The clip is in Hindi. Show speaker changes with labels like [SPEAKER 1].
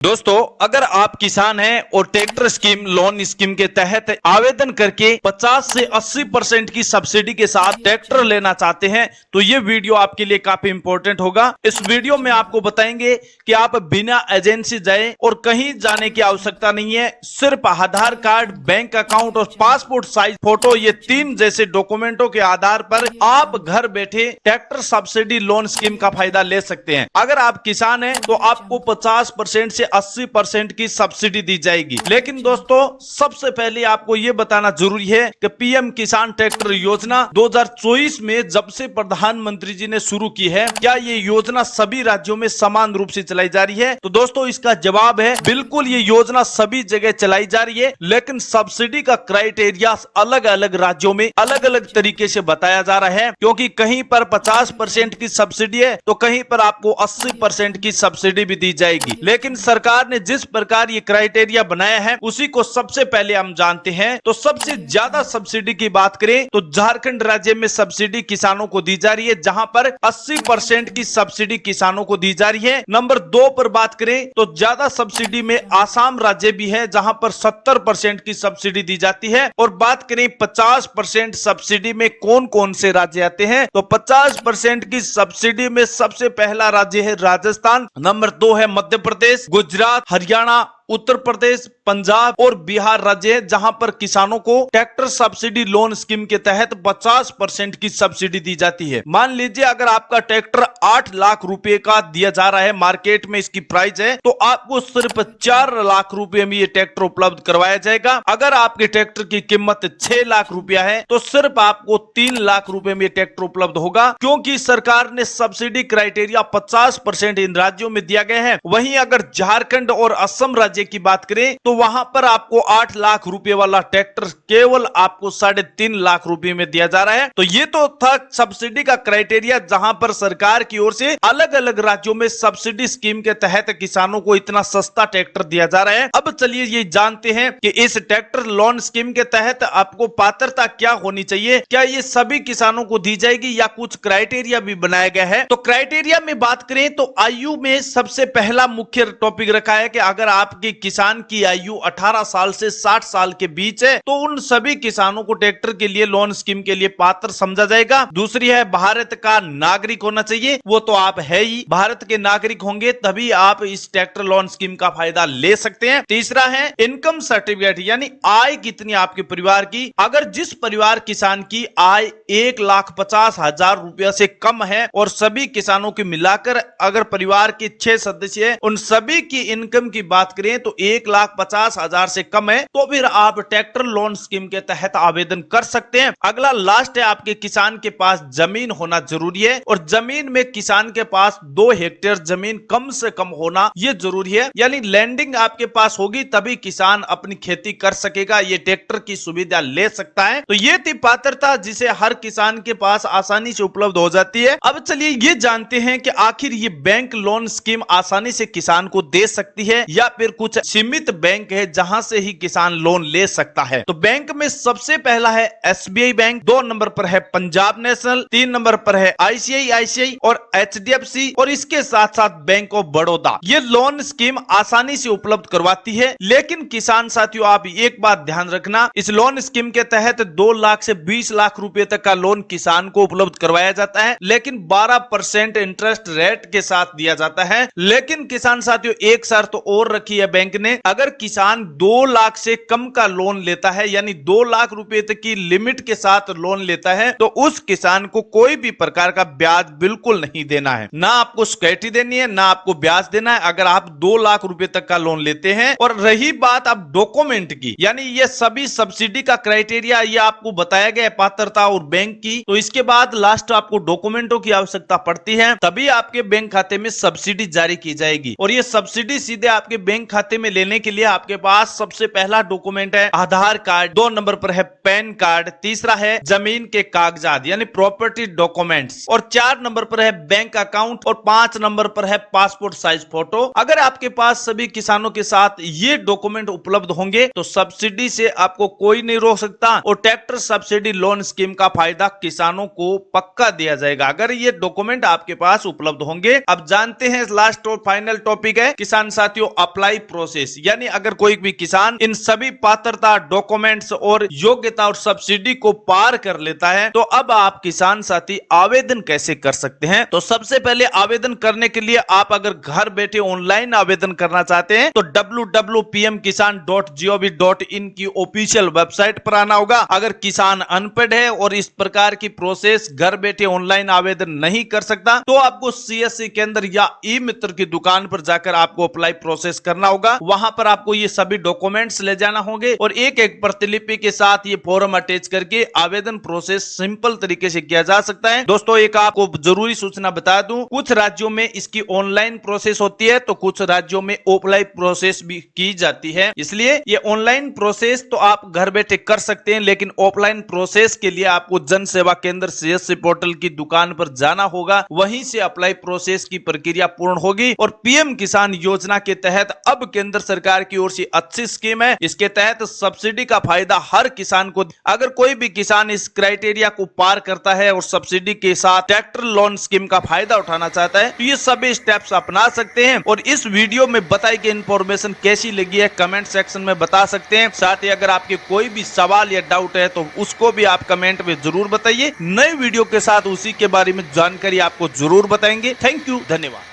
[SPEAKER 1] दोस्तों, अगर आप किसान हैं और ट्रैक्टर स्कीम लोन स्कीम के तहत आवेदन करके 50 से 80% की सब्सिडी के साथ ट्रैक्टर लेना चाहते हैं तो ये वीडियो आपके लिए काफी इंपॉर्टेंट होगा। इस वीडियो में आपको बताएंगे कि आप बिना एजेंसी जाए और कहीं जाने की आवश्यकता नहीं है, सिर्फ आधार कार्ड, बैंक अकाउंट और पासपोर्ट साइज फोटो, ये 3 जैसे डॉक्यूमेंटों के आधार पर आप घर बैठे ट्रैक्टर सब्सिडी लोन स्कीम का फायदा ले सकते हैं। अगर आप किसान हैं तो आपको 50% से 80% की सब्सिडी दी जाएगी। लेकिन दोस्तों, सबसे पहले आपको यह बताना जरूरी है कि पीएम किसान ट्रैक्टर योजना 2024 में जब से प्रधानमंत्री जी ने शुरू की है, क्या ये योजना सभी राज्यों में समान रूप से चलाई जा रही है? तो दोस्तों, इसका जवाब है बिल्कुल, ये योजना सभी जगह चलाई जा रही है, लेकिन सब्सिडी का क्राइटेरिया अलग अलग राज्यों में अलग अलग तरीके से बताया जा रहा है, क्योंकि कहीं पर 50% की सब्सिडी है तो कहीं पर आपको 80% की सब्सिडी भी दी जाएगी। लेकिन सरकार ने जिस प्रकार ये क्राइटेरिया बनाया है उसी को सबसे पहले हम जानते हैं। तो सबसे ज्यादा सब्सिडी की बात करें तो झारखंड राज्य में सब्सिडी किसानों को दी जा रही है, जहां पर 80% की सब्सिडी किसानों को दी जा रही है। नंबर 2 पर बात करें तो ज्यादा सब्सिडी में आसाम राज्य भी है, जहां पर 70% की सब्सिडी दी जाती है। और बात करें 50% सब्सिडी में कौन कौन से राज्य आते हैं, तो 50% की सब्सिडी में सबसे पहला राज्य है राजस्थान, नंबर 2 है मध्य प्रदेश, गुजरात, हरियाणा, उत्तर प्रदेश, पंजाब और बिहार राज्य है, जहां पर किसानों को ट्रैक्टर सब्सिडी लोन स्कीम के तहत 50% की सब्सिडी दी जाती है। मान लीजिए अगर आपका ट्रैक्टर 8 लाख रुपए का दिया जा रहा है, मार्केट में इसकी प्राइस है, तो आपको सिर्फ 4 लाख रुपए में ये ट्रैक्टर उपलब्ध करवाया जाएगा। अगर आपके ट्रैक्टर की कीमत 6 लाख रुपया है तो सिर्फ आपको 3 लाख रुपए में ट्रैक्टर उपलब्ध होगा, क्योंकि सरकार ने सब्सिडी क्राइटेरिया 50% इन राज्यों में दिया गया है। वहीं अगर झारखंड और असम राज्य की बात करें तो वहां पर आपको 8 लाख रुपए वाला ट्रैक्टर केवल आपको 3.5 लाख रुपए में दिया जा रहा है। तो ये तो था सब्सिडी का क्राइटेरिया, जहां पर सरकार की ओर से अलग अलग राज्यों में सब्सिडी स्कीम के तहत किसानों को इतना सस्ता ट्रैक्टर दिया जा रहा है। अब चलिए ये जानते हैं कि इस ट्रैक्टर लोन स्कीम के तहत आपको पात्रता क्या होनी चाहिए, क्या ये सभी किसानों को दी जाएगी या कुछ क्राइटेरिया भी बनाया गया है। तो क्राइटेरिया में बात करें तो आयु में सबसे पहला मुख्य टॉपिक रखा है कि अगर आपकी किसान की आयु 18 साल से 60 साल के बीच है तो उन सभी किसानों को ट्रैक्टर के लिए लोन स्कीम के लिए पात्र समझा जाएगा। दूसरी है भारत का नागरिक होना चाहिए, वो तो आप है ही, भारत के नागरिक होंगे तभी आप इस ट्रैक्टर लोन स्कीम का फायदा ले सकते हैं। तीसरा है इनकम सर्टिफिकेट, यानी आय कितनी आपके परिवार की। अगर जिस परिवार किसान की आय 1,50,000 रुपया से कम है और सभी किसानों की मिलाकर अगर परिवार के 6 सदस्य है, उन सभी की इनकम की बात करें तो 1,50,000 से कम है तो फिर आप ट्रैक्टर लोन स्कीम के तहत आवेदन कर सकते हैं। अगला लास्ट है आपके किसान के पास जमीन होना जरूरी है, और जमीन में किसान के पास 2 हेक्टेयर जमीन कम से कम होना यह जरूरी है, यानी लैंडिंग आपके पास होगी तभी किसान अपनी खेती कर सकेगा, ये ट्रैक्टर की सुविधा ले सकता है। तो ये थी पात्रता जिसे हर किसान के पास आसानी से उपलब्ध हो जाती है। अब चलिए ये जानते हैं कि आखिर ये बैंक लोन स्कीम आसानी से किसान को दे सकती है या फिर कुछ सीमित बैंक है जहां से ही किसान लोन ले सकता है। तो बैंक में सबसे पहला है एसबीआई बैंक, 2 नंबर पर है पंजाब नेशनल, 3 नंबर पर है आईसीआईसीआई और एचडीएफसी, और इसके साथ साथ बैंक ऑफ बड़ौदा। ये लोन स्कीम आसानी से उपलब्ध करवाती है। लेकिन किसान साथियों, आप एक बात ध्यान रखना, इस लोन स्कीम के तहत 2 लाख से 20 लाख रुपए तक का लोन किसान को उपलब्ध करवाया जाता है, लेकिन 12% इंटरेस्ट रेट के साथ दिया जाता है। लेकिन किसान साथियों, एक शर्त और रखी है बैंक ने, अगर किसान 2 लाख से कम का लोन लेता है, यानी 2 लाख रुपए तक की लिमिट के साथ लोन लेता है, तो उस किसान को कोई भी प्रकार का ब्याज बिल्कुल नहीं देना है, ना आपको सिक्योरिटी देनी है, ना आपको ब्याज देना है, अगर आप 2 लाख रुपए तक का लोन लेते हैं। और रही बात अब डॉक्यूमेंट की, यानी ये सभी सब्सिडी का क्राइटेरिया ये आपको बताया गया है, पात्रता और बैंक की, तो इसके बाद लास्ट आपको डॉक्यूमेंटों की आवश्यकता पड़ती है, तभी आपके बैंक खाते में सब्सिडी जारी की जाएगी। और ये सब्सिडी सीधे आपके बैंक खाते में लेने के लिए आपके पास सबसे पहला डॉक्यूमेंट है आधार कार्ड, 2 नंबर पर है पैन कार्ड, तीसरा है जमीन के कागजात यानी प्रॉपर्टी डॉक्यूमेंट्स, और 4 नंबर पर है बैंक अकाउंट, और 5 नंबर पर है पासपोर्ट साइज फोटो। अगर आपके पास सभी किसानों के साथ ये डॉक्यूमेंट उपलब्ध होंगे तो सब्सिडी से आपको कोई नहीं रोक सकता और ट्रैक्टर सब्सिडी लोन स्कीम का फायदा किसानों को पक्का दिया जाएगा अगर ये डॉक्यूमेंट आपके पास उपलब्ध होंगे। अब जानते हैं लास्ट और फाइनल टॉपिक है किसान साथियों अप्लाई प्रोसेस, यानी अगर कोई भी किसान इन सभी पात्रता डॉक्यूमेंट्स और योग्यता और सब्सिडी को पार कर लेता है तो अब आप किसान साथी आवेदन कैसे कर सकते हैं। तो सबसे पहले आवेदन करने के लिए आप अगर घर बैठे ऑनलाइन आवेदन करना चाहते हैं तो www.pmkisan.gov.in की ऑफिशियल वेबसाइट पर आना होगा। अगर किसान अनपढ़ है और इस प्रकार की प्रोसेस घर बैठे ऑनलाइन आवेदन नहीं कर सकता तो आपको सीएससी केंद्र या ई मित्र की दुकान पर जाकर आपको अप्लाई प्रोसेस करना होगा। वहां पर आपको ये सभी डॉक्यूमेंट्स ले जाना होंगे और एक एक प्रतिलिपि के साथ ये फॉर्म अटैच करके आवेदन प्रोसेस सिंपल तरीके से किया जा सकता है। दोस्तों एक आपको जरूरी सूचना बता दूं, कुछ राज्यों में इसकी ऑनलाइन प्रोसेस होती है तो कुछ राज्यों में ऑफलाइन प्रोसेस भी की जाती है, इसलिए ये ऑनलाइन प्रोसेस तो आप घर बैठे कर सकते हैं लेकिन ऑफलाइन प्रोसेस के लिए आपको जन सेवा केंद्र सीएससी पोर्टल की दुकान पर जाना होगा, वहीं से अप्लाई प्रोसेस की प्रक्रिया पूर्ण होगी। और पीएम किसान योजना के तहत अब केंद्र सरकार की ओर से अच्छी स्कीम है, इसके तहत सब्सिडी का फायदा हर किसान को। अगर कोई भी किसान इस क्राइटेरिया को पार करता है और सब्सिडी के साथ ट्रैक्टर लोन स्कीम का फायदा उठाना चाहता है तो ये सभी स्टेप्स अपना सकते हैं। और इस वीडियो में बताई गई इंफॉर्मेशन कैसी लगी है कमेंट सेक्शन में बता सकते हैं। साथ ही अगर आपके कोई भी सवाल या डाउट है तो उसको भी आप कमेंट में जरूर बताइए। नए वीडियो के साथ उसी के बारे में जानकारी आपको जरूर बताएंगे। थैंक यू, धन्यवाद।